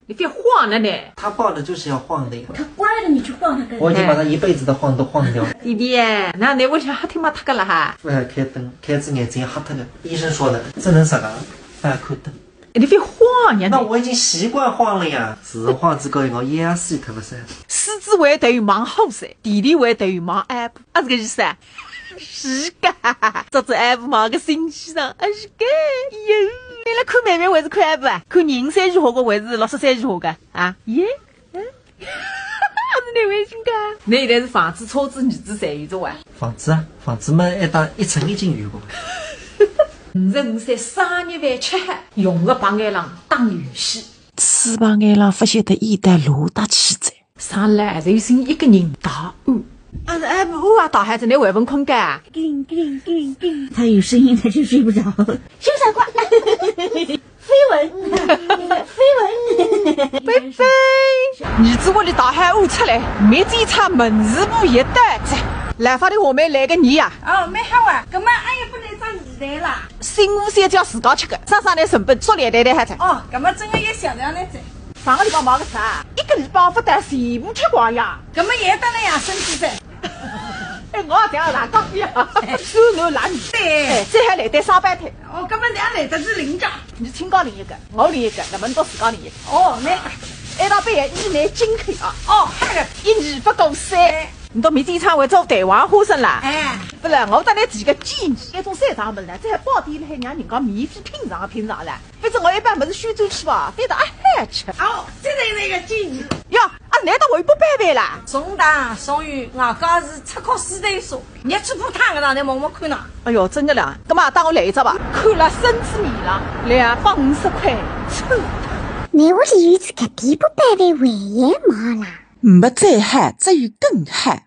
你别晃了呢。他抱着就是要晃的呀。他乖了，你去晃他干什么？我已经把他一辈子的晃都晃掉了。弟弟，那你为啥还听嘛他个了哈？开灯，开只眼睛黑脱了。医生说的，这能啥个？反看灯。你别晃呀！那我已经习惯晃了呀。是晃子高一我眼死脱了噻。狮子会等于忙后噻，弟弟会等于忙挨不？啊，这个意思啊？是噶，这次挨不忙个新西裳，啊是噶哟。你来看妹妹还是看挨不啊？看人生如何个还是63如何个啊？耶，还是你微信噶？你现在是房子、车子、儿子侪有着哇？房子啊，房子嘛，一打1层已经有过。55岁3日饭吃黑，用个白眼狼打游戏。翅膀眼浪发现的一代罗大气在。上来就剩一个人打我。啊，哎，我大孩子，你还不困觉啊？他有声音他就睡不着。休想挂。绯闻，菲菲，儿子屋里大海屙出来，没这一场门市部一袋子。来发的下面来个你呀！哦，蛮好啊，搿么俺也不能装2袋啦。新午餐叫自家吃的，上来成本少2袋还在。哦，搿么真的有小量的在。上个礼拜忙个啥？一个礼拜不但全部吃光呀！搿么也得了呀，身体在。哎，我也这样拿钢呀，手我拿你。对，再还来袋双胞胎。哦，搿么2来得是领奖。你清高领一个，我领一个，那么你到自家领一个。哦，那一道杯1男金口啊！哦，那个1、2不够3。你到明天唱会做台湾花生啦？哎，不是，我带来几个建议，一种3场门呢，这还包店里还让人家免费品尝了。反正我一般不是宣州去吧，非得阿海吃。哦，这是那个建议。哟，啊，难道我又不拜拜啦？送糖送鱼，外加是出口4对数，你去补汤个让你默默看呐。哎呦，真的啦，干嘛当我来一只吧？看了身子米了，250块，臭。你屋里有自个地不拜拜为也忙啦。没再害，只有更害。